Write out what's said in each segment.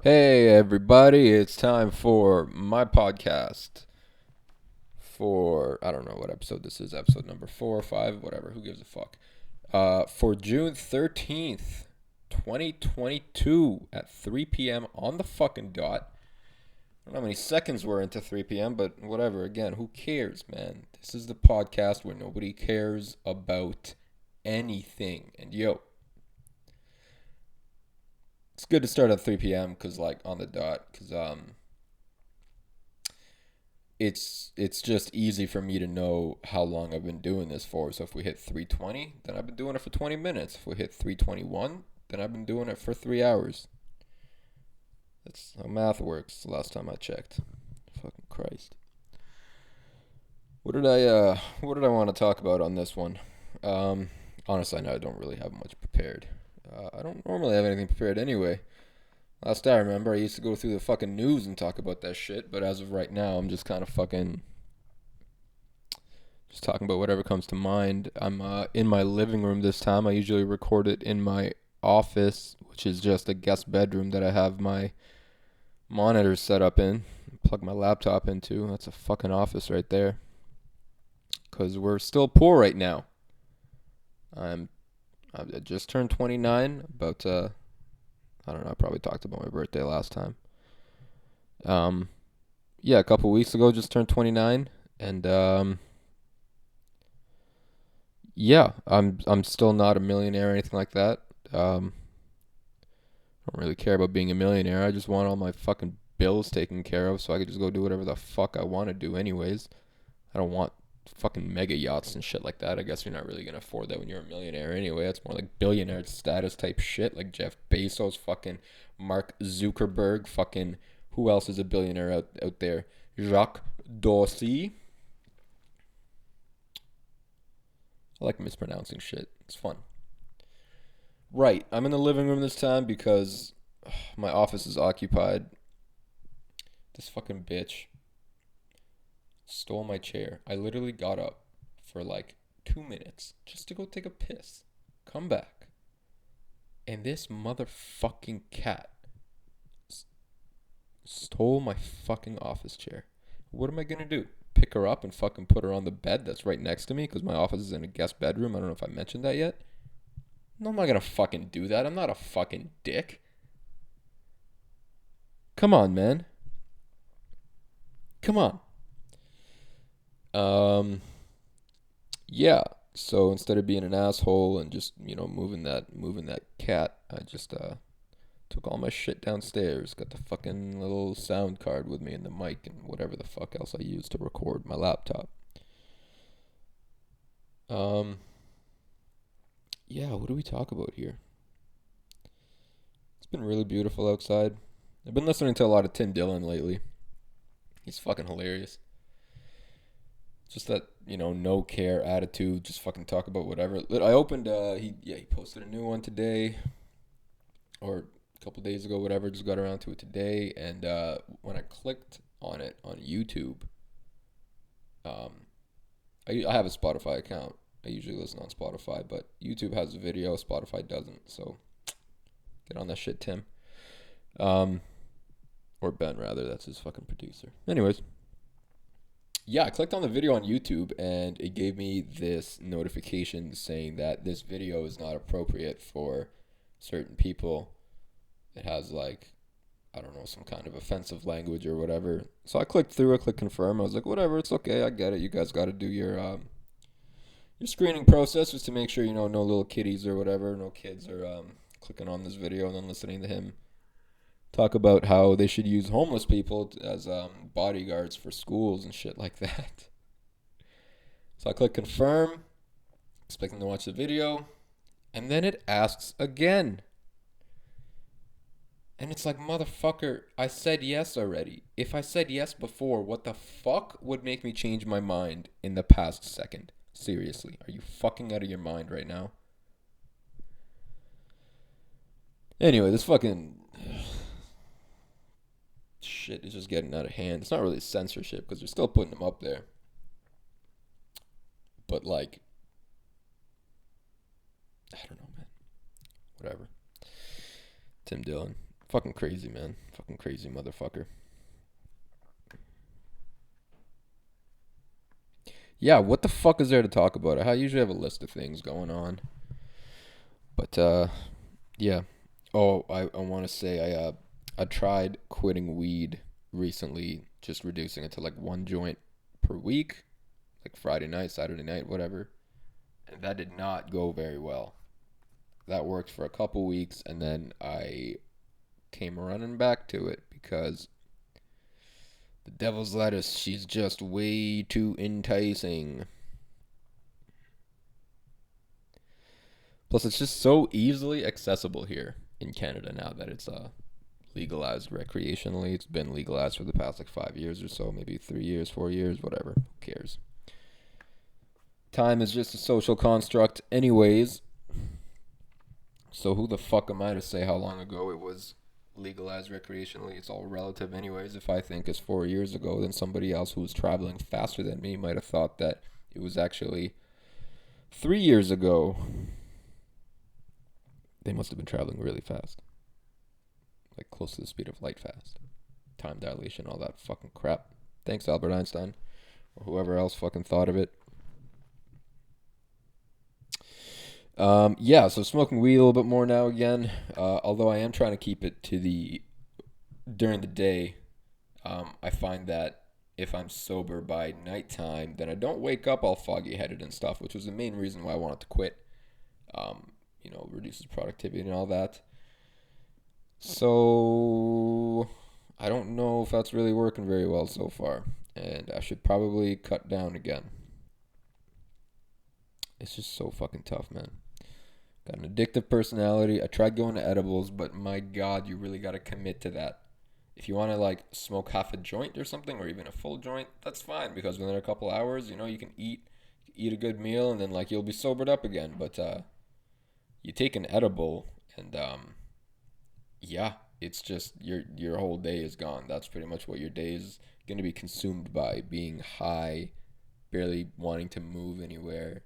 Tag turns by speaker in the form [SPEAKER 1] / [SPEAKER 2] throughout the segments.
[SPEAKER 1] Hey everybody, it's time for my podcast for I don't know what episode this is, episode number 4 or 5, whatever, who gives a fuck. For June 13th, 2022 at 3 p.m. on the fucking dot. I don't know how many seconds we're into 3 p.m., but whatever. Again, who cares, man? This is the podcast where nobody cares about anything. And yo, it's good to start at 3 p.m. because like on the dot, because it's just easy for me to know how long I've been doing this for. So if we hit 3:20, then I've been doing it for 20 minutes. If we hit 3:21, then I've been doing it for 3 hours. That's how math works. The last time I checked. Fucking Christ. What did I want to talk about on this one? Honestly, I don't really have much prepared. I don't normally have anything prepared anyway. Last I remember, I used to go through the fucking news and talk about that shit, but as of right now, I'm just kind of fucking just talking about whatever comes to mind. I'm in my living room this time. I usually record it in my office, which is just a guest bedroom that I have my monitors set up in, plug my laptop into. That's a fucking office right there. Cause we're still poor right now. I'm I just turned 29. About I don't know. I probably talked about my birthday last time. Um, yeah, a couple weeks ago, just turned 29, and yeah, I'm still not a millionaire or anything like that. Um, I don't really care about being a millionaire. I just want all my fucking bills taken care of, so I could just go do whatever the fuck I want to do, anyways. I don't want fucking mega yachts and shit like that. I guess you're not really gonna afford that when you're a millionaire anyway. It's more like billionaire status type shit, like Jeff Bezos, fucking Mark Zuckerberg, fucking who else is a billionaire out there? Jacques Dorsey. I like mispronouncing shit. It's fun. Right, I'm in the living room this time because my office is occupied. This fucking bitch stole my chair. I literally got up for like 2 minutes just to go take a piss. Come back. And this motherfucking cat stole my fucking office chair. What am I gonna do? Pick her up and fucking put her on the bed that's right next to me because my office is in a guest bedroom. I don't know if I mentioned that yet. No, I'm not gonna fucking do that. I'm not a fucking dick. Come on, man. Come on. Um, yeah. So instead of being an asshole and just moving that cat, I just took all my shit downstairs. Got the fucking little sound card with me and the mic and whatever the fuck else I use to record my laptop. Um, yeah. What do we talk about here? It's been really beautiful outside. I've been listening to a lot of Tim Dillon lately. He's fucking hilarious. Just that no care attitude. Just fucking talk about whatever. I opened. He posted a new one today, or a couple days ago, whatever. Just got around to it today, and when I clicked on it on YouTube, um, I have a Spotify account. I usually listen on Spotify, but YouTube has a video. Spotify doesn't. So get on that shit, Tim. Um, or Ben rather. That's his fucking producer. Anyways. Yeah, I clicked on the video on YouTube and it gave me this notification saying that this video is not appropriate for certain people. It has like, I don't know, some kind of offensive language or whatever. So I clicked through, I clicked confirm. I was like, whatever, it's okay, I get it. You guys got to do your screening process just to make sure no little kiddies or whatever, no kids are clicking on this video and then listening to him talk about how they should use homeless people as bodyguards for schools and shit like that. So I click confirm, expecting to watch the video, and then it asks again. And it's like, motherfucker, I said yes already. If I said yes before, what the fuck would make me change my mind in the past second? Seriously, are you fucking out of your mind right now? Anyway, this fucking shit is just getting out of hand. It's not really censorship because they're still putting them up there. But like, I don't know, man. Whatever. Tim Dillon. Fucking crazy, man. Fucking crazy motherfucker. Yeah, what the fuck is there to talk about? I usually have a list of things going on. But, yeah. Oh, I want to say I tried quitting weed recently, just reducing it to like one joint per week, like Friday night, Saturday night, whatever. And that did not go very well. That worked for a couple weeks, and then I came running back to it because the devil's lettuce, she's just way too enticing. Plus, it's just so easily accessible here in Canada now that it's legalized recreationally. It's been legalized for the past like 5 years or so, maybe 3 years, 4 years, whatever. Who cares? Time is just a social construct, anyways. So who the fuck am I to say how long ago it was legalized recreationally? It's all relative, anyways. If I think it's 4 years ago, then somebody else who was traveling faster than me might have thought that it was actually 3 years ago. They must have been traveling really fast. Like close to the speed of light fast. Time dilation, all that fucking crap. Thanks, Albert Einstein. Or whoever else fucking thought of it. Yeah, so smoking weed a little bit more now again. Although I am trying to keep it to during the day. I find that if I'm sober by nighttime, then I don't wake up all foggy headed and stuff, which was the main reason why I wanted to quit. Reduces productivity and all that. So I don't know if that's really working very well so far, and I should probably cut down again. It's just so fucking tough, man. Got an addictive personality. I tried going to edibles, but my God, you really got to commit to that. If you want to like smoke half a joint or something, or even a full joint, that's fine, because within a couple hours, you can eat a good meal, and then like you'll be sobered up again. But you take an edible, and yeah, it's just your whole day is gone. That's pretty much what your day is going to be consumed by: being high, barely wanting to move anywhere.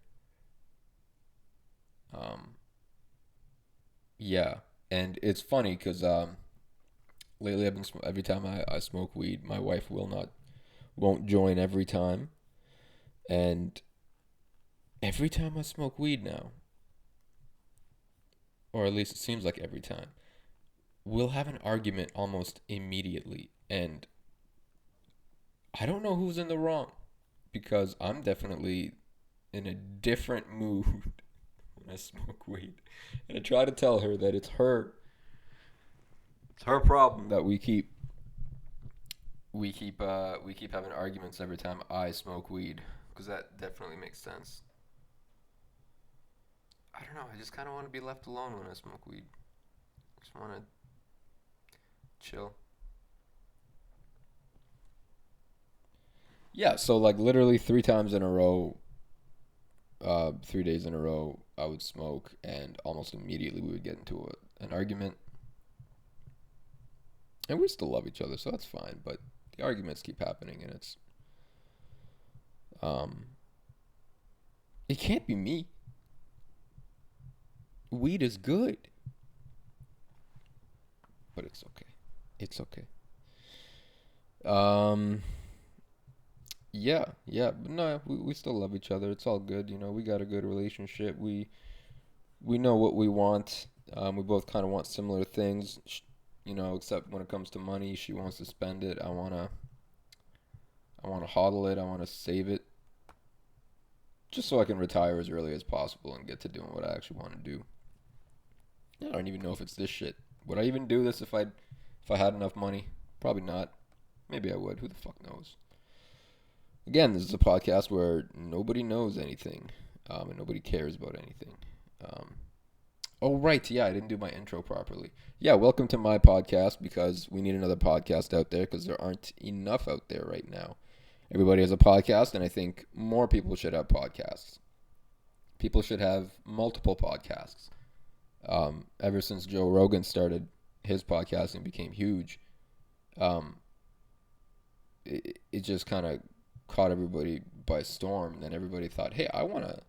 [SPEAKER 1] Yeah, and it's funny because lately I've been every time I smoke weed, my wife won't join every time, and every time I smoke weed now, or at least it seems like every time, we'll have an argument almost immediately, and I don't know who's in the wrong, because I'm definitely in a different mood when I smoke weed, and I try to tell her that it's her problem that we keep having arguments every time I smoke weed, because that definitely makes sense. I don't know. I just kind of want to be left alone when I smoke weed. I just want to chill. Yeah, so like literally 3 times in a row, 3 days in a row, I would smoke, and almost immediately we would get into an argument. And we still love each other, so that's fine. But the arguments keep happening, and um, it can't be me. Weed is good, but it's okay. It's okay. Um, yeah, but no, we still love each other. It's all good. We got a good relationship. We know what we want. We both kind of want similar things. Except when it comes to money, she wants to spend it. I wanna hodl it. I wanna save it, just so I can retire as early as possible and get to doing what I actually want to do. I don't even know if it's this shit. Would I even do this if I had enough money? Probably not. Maybe I would. Who the fuck knows? Again, this is a podcast where nobody knows anything, and nobody cares about anything. Um, oh, right. Yeah, I didn't do my intro properly. Yeah, welcome to my podcast, because we need another podcast out there, because there aren't enough out there right now. Everybody has a podcast, and I think more people should have podcasts. People should have multiple podcasts. Ever since Joe Rogan started his podcast and became huge, um, it just kind of caught everybody by storm. And then everybody thought, hey, I want to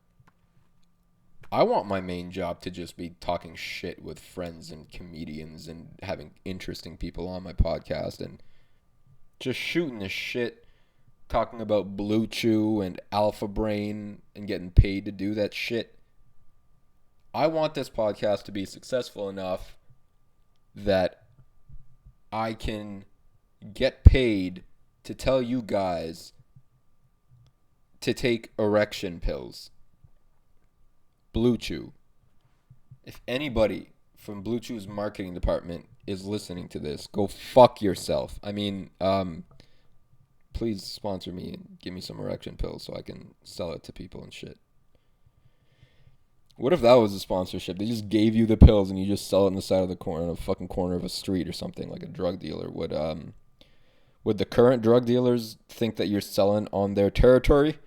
[SPEAKER 1] I want my main job to just be talking shit with friends and comedians and having interesting people on my podcast and just shooting the shit, talking about Blue Chew and Alpha Brain and getting paid to do that shit. I want this podcast to be successful enough that I can get paid to tell you guys to take erection pills. Blue Chew. If anybody from Blue Chew's marketing department is listening to this, go fuck yourself. I mean, please sponsor me and give me some erection pills so I can sell it to people and shit. What if that was a sponsorship? They just gave you the pills and you just sell it on the side of the corner, fucking corner of a street or something, like a drug dealer. Would the current drug dealers think that you're selling on their territory?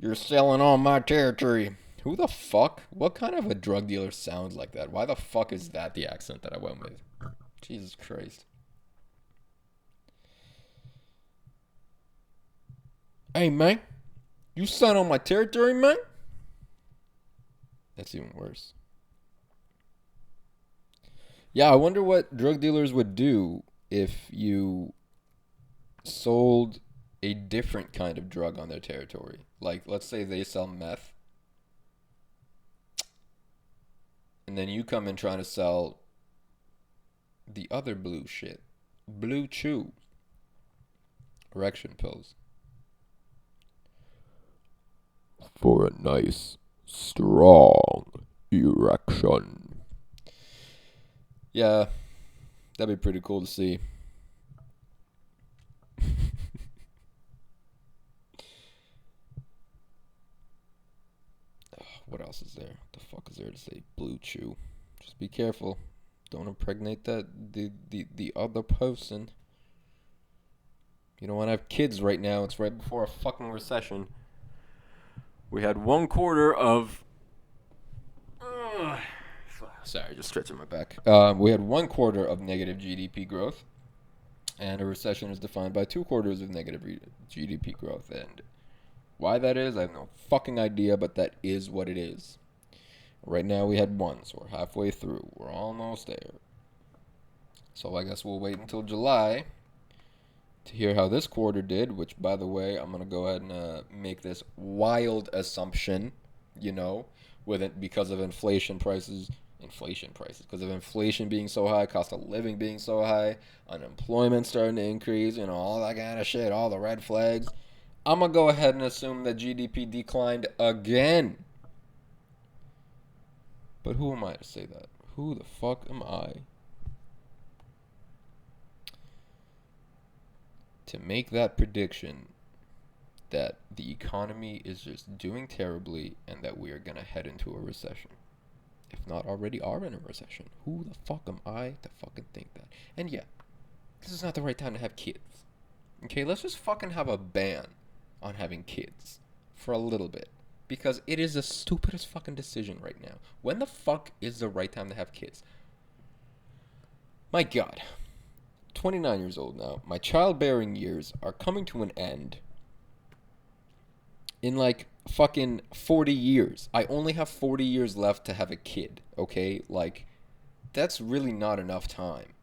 [SPEAKER 1] You're selling on my territory. Who the fuck? What kind of a drug dealer sounds like that? Why the fuck is that the accent that I went with? Jesus Christ. Hey, man. You selling on my territory, man? That's even worse. Yeah, I wonder what drug dealers would do if you sold a different kind of drug on their territory. Like, let's say they sell meth. And then you come in trying to sell the other blue shit. Blue Chew. Erection pills. For a nice, strong erection. Yeah, that'd be pretty cool to see. What else is there? What the fuck is there to say? Blue Chew. Just be careful. Don't impregnate the other person. You don't want to have kids right now. It's right before a fucking recession. We had 1 quarter of... sorry, just stretching my back. We had 1 quarter of negative GDP growth. And a recession is defined by 2 quarters of negative GDP growth. And why that is, I have no fucking idea, but that is what it is. Right now we had 1, so we're halfway through. We're almost there. So I guess we'll wait until July to hear how this quarter did, which, by the way, I'm going to go ahead and make this wild assumption, with it because of inflation prices, because of inflation being so high, cost of living being so high, unemployment starting to increase, all that kind of shit, all the red flags. I'm going to go ahead and assume that GDP declined again. But who am I to say that? Who the fuck am I to make that prediction that the economy is just doing terribly and that we are going to head into a recession? If not already are in a recession. Who the fuck am I to fucking think that? And yeah, this is not the right time to have kids. Okay, let's just fucking have a ban on having kids for a little bit. Because it is the stupidest fucking decision right now. When the fuck is the right time to have kids? My God. 29 years old now. My childbearing years are coming to an end in like fucking 40 years. I only have 40 years left to have a kid, okay? Like, that's really not enough time.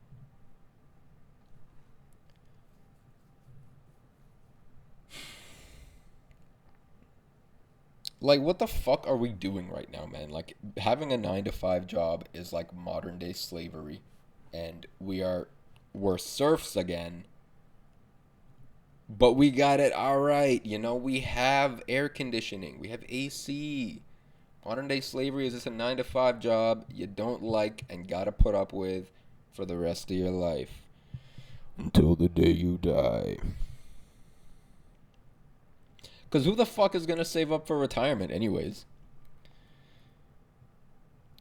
[SPEAKER 1] Like, what the fuck are we doing right now, man? Like, having a 9-to-5 job is like modern day slavery. And we're serfs again. But we got it all right. We have air conditioning. We have AC. Modern day slavery is just a 9-to-5 job you don't like and gotta put up with for the rest of your life. Until the day you die. Because who the fuck is going to save up for retirement anyways?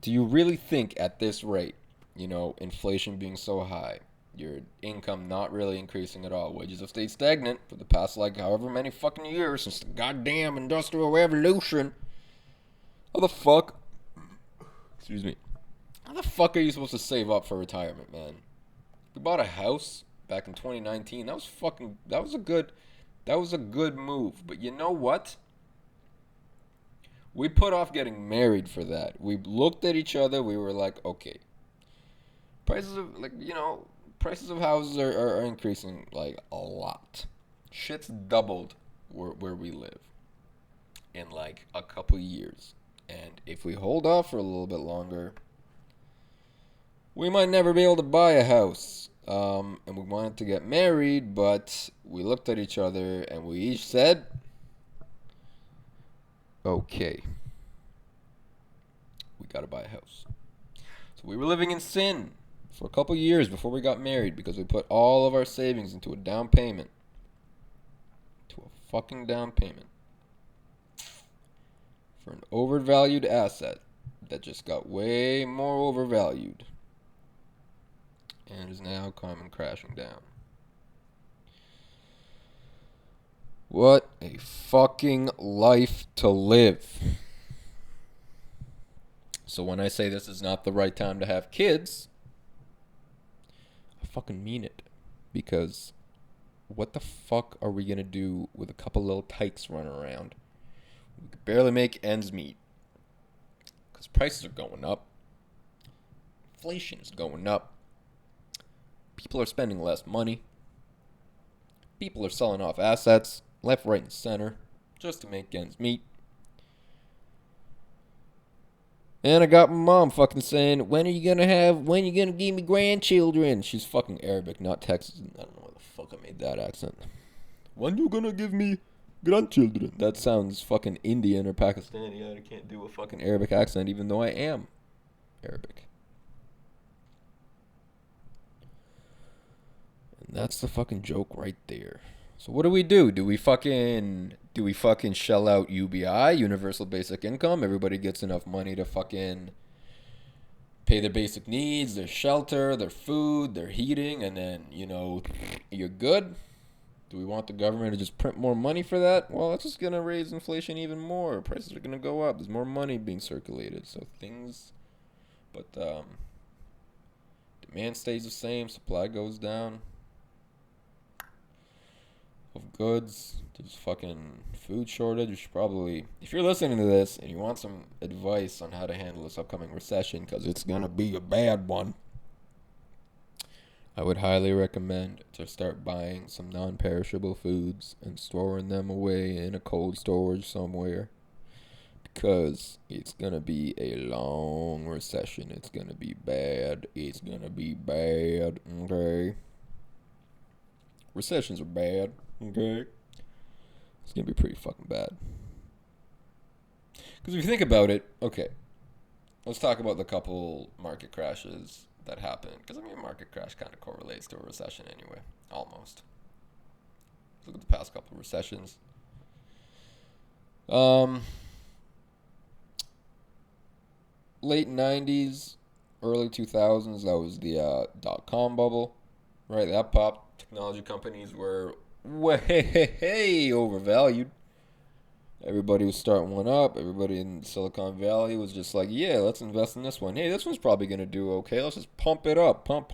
[SPEAKER 1] Do you really think at this rate, inflation being so high, your income not really increasing at all, wages have stayed stagnant for the past however many fucking years since the goddamn Industrial Revolution? How the fuck? Excuse me. How the fuck are you supposed to save up for retirement, man? We bought a house back in 2019. That was a good move. But you know what? We put off getting married for that. We looked at each other. We were like, okay, prices of houses are increasing like a lot. Shit's doubled where we live in like a couple years. And if we hold off for a little bit longer, we might never be able to buy a house. And we wanted to get married, but we looked at each other and we each said, okay, we gotta buy a house. So we were living in sin for a couple years before we got married because we put all of our savings into a down payment. To a fucking down payment. For an overvalued asset that just got way more overvalued. And is now coming crashing down. What a fucking life to live. So when I say this is not the right time to have kids, I fucking mean it. Because what the fuck are we gonna do with a couple little tykes running around? We could barely make ends meet. Because prices are going up. Inflation is going up. People are spending less money. People are selling off assets, left, right, and center, just to make ends meet. And I got my mom fucking saying, when are you gonna give me grandchildren? She's fucking Arabic, not Texas. I don't know why the fuck I made that accent. When you gonna give me grandchildren? That sounds fucking Indian or Pakistani. I can't do a fucking Arabic accent, even though I am Arabic. And that's the fucking joke right there. So what do? Do we fucking shell out UBI, Universal Basic Income? Everybody gets enough money to fucking pay their basic needs, their shelter, their food, their heating, and then, you're good? Do we want the government to just print more money for that? Well, that's just going to raise inflation even more. Prices are going to go up. There's more money being circulated. But demand stays the same, supply goes down. Of goods, there's fucking food shortage. You should probably, if you're listening to this and you want some advice on how to handle this upcoming recession, because it's gonna be a bad one, I would highly recommend to start buying some non-perishable foods and storing them away in a cold storage somewhere, because it's gonna be a long recession. It's gonna be bad. Okay, recessions are bad. Okay, it's gonna be pretty fucking bad. Because if you think about it, okay, let's talk about the couple market crashes that happened. Because market crash kind of correlates to a recession anyway, almost. Look at the past couple of recessions. Late 90s, early 2000s, that was the dot-com bubble, right? That popped. Technology companies were way overvalued. Everybody was starting one up. Everybody in Silicon Valley was just like, yeah, let's invest in this one. Hey, this one's probably going to do okay. Let's just pump it up. Pump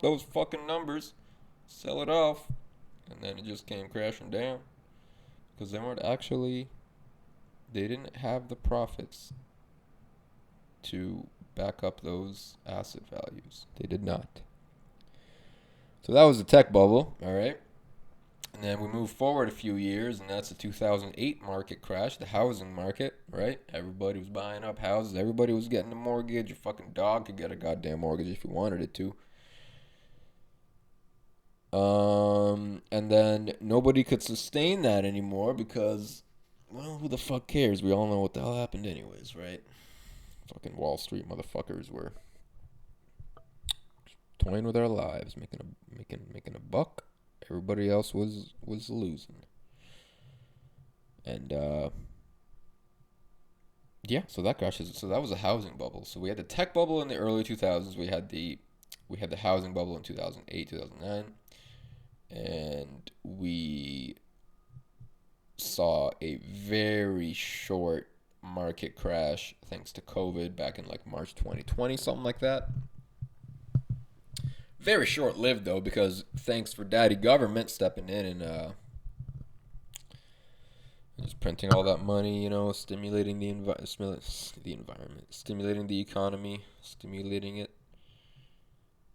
[SPEAKER 1] those fucking numbers. Sell it off. And then it just came crashing down. Because they didn't have the profits to back up those asset values. They did not. So that was the tech bubble, all right? And then we move forward a few years, and that's the 2008 market crash, the housing market, right? Everybody was buying up houses. Everybody was getting a mortgage. Your fucking dog could get a goddamn mortgage if you wanted it to. And then nobody could sustain that anymore because, well, who the fuck cares? We all know what the hell happened anyways, right? Fucking Wall Street motherfuckers were toying with our lives, making a buck. Everybody else was losing. And so that crashes. So that was a housing bubble. So we had the tech bubble in the early 2000s. We had the housing bubble in 2008, 2009. And we saw a very short market crash thanks to COVID back in like March 2020, something like that. Very short-lived, though, because thanks for daddy government stepping in and Just printing all that money, stimulating the environment, stimulating the economy, stimulating it,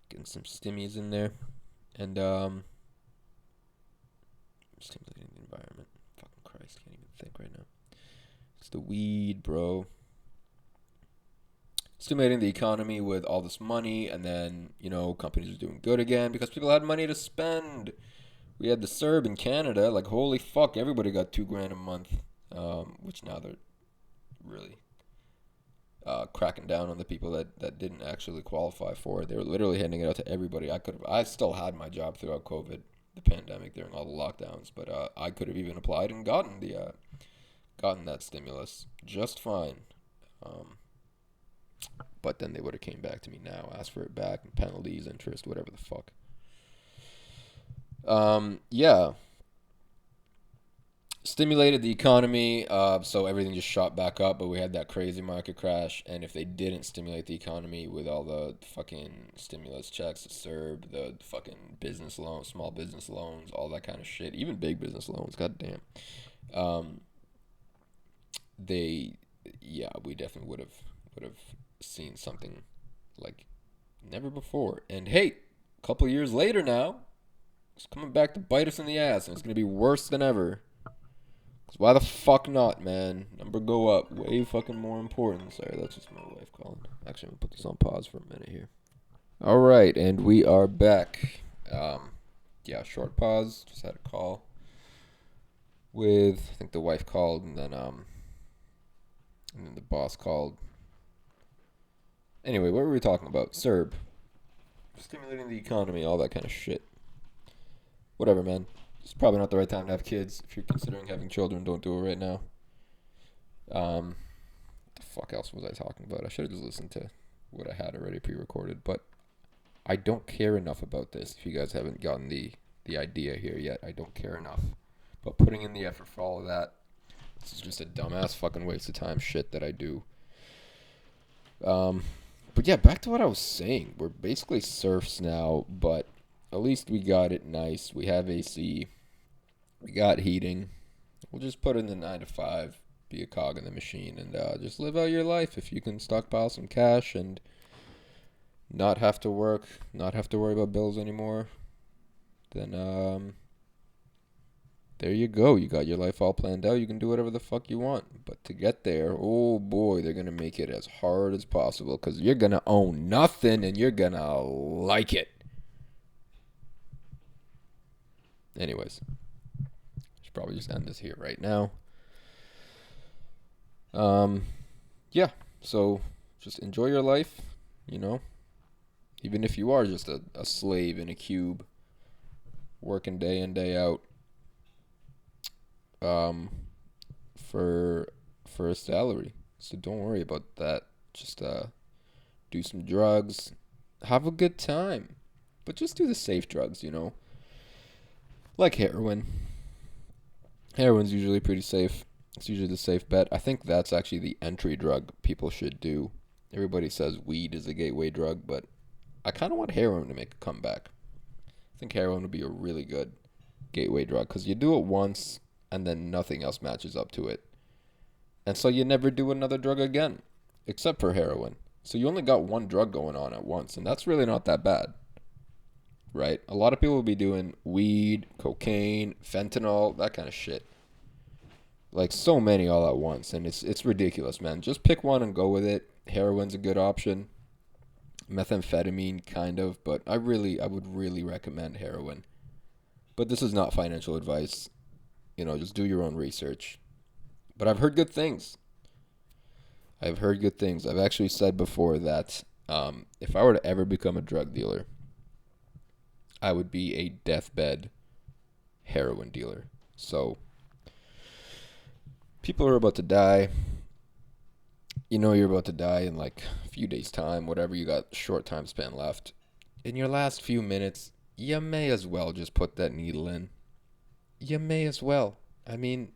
[SPEAKER 1] getting some stimmies in there, and stimulating the environment. Fucking Christ, can't even think right now. It's the weed, bro. Stimulating the economy with all this money, and then, companies are doing good again because people had money to spend. We had the CERB in Canada, like, holy fuck, everybody got $2,000 a month, which now they're really cracking down on the people that didn't actually qualify for it. They were literally handing it out to everybody. I still had my job throughout COVID, the pandemic, during all the lockdowns, but I could have even applied and gotten that stimulus just fine. But then they would have came back to me now, asked for it back, and penalties, interest, whatever the fuck. Yeah. Stimulated the economy, so everything just shot back up, but we had that crazy market crash, and if they didn't stimulate the economy with all the fucking stimulus checks, the CERB, the fucking business loans, small business loans, all that kind of shit, even big business loans, goddamn, we definitely would have seen something like never before. And hey, a couple years later now, it's coming back to bite us in the ass, and it's gonna be worse than ever. Cause why the fuck not, man? Number go up, way fucking more important. Sorry, that's just my wife calling. Actually, I'm gonna put this on pause for a minute here. All right, and we are back. Short pause. Just had a call with, I think the wife called, and then the boss called. Anyway, what were we talking about? CERB. Stimulating the economy, all that kind of shit. Whatever, man. It's probably not the right time to have kids. If you're considering having children, don't do it right now. What the fuck else was I talking about? I should have just listened to what I had already pre-recorded, but I don't care enough about this. If you guys haven't gotten the idea here yet, I don't care enough. But putting in the effort for all of that, this is just a dumbass fucking waste of time shit that I do. But yeah, back to what I was saying. We're basically serfs now, but at least we got it nice. We have AC. We got heating. We'll just put in the 9 to 5, be a cog in the machine, and just live out your life. If you can stockpile some cash and not have to work, not have to worry about bills anymore, then there you go. You got your life all planned out. You can do whatever the fuck you want. But to get there, oh boy, they're going to make it as hard as possible because you're going to own nothing and you're going to like it. Anyways, I should probably just end this here right now. Yeah, so just enjoy your life, even if you are just a slave in a cube, working day in, day out, for a salary. So don't worry about that. Just do some drugs, have a good time, but just do the safe drugs, like heroin. Heroin's usually pretty safe. It's usually the safe bet. I think that's actually the entry drug people should do. Everybody says weed is a gateway drug, but I kind of want heroin to make a comeback. I think heroin would be a really good gateway drug because you do it once and then nothing else matches up to it. And so you never do another drug again, except for heroin. So you only got one drug going on at once, and that's really not that bad, right? A lot of people will be doing weed, cocaine, fentanyl, that kind of shit. Like so many all at once, and it's ridiculous, man. Just pick one and go with it. Heroin's a good option. Methamphetamine, kind of, but I would really recommend heroin. But this is not financial advice. Just do your own research. But I've heard good things. I've actually said before that if I were to ever become a drug dealer, I would be a deathbed heroin dealer. So, people are about to die. You're about to die in like a few days' time, whatever. You got short time span left. In your last few minutes, you may as well just put that needle in. You may as well. I mean,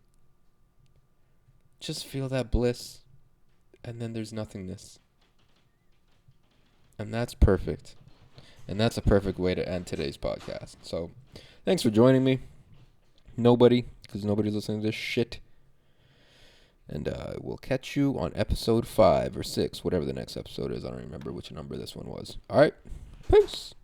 [SPEAKER 1] just feel that bliss, and then there's nothingness. And that's perfect. And that's a perfect way to end today's podcast. So, thanks for joining me. Nobody, because nobody's listening to this shit. And we'll catch you on episode 5 or 6, whatever the next episode is. I don't remember which number this one was. All right. Peace.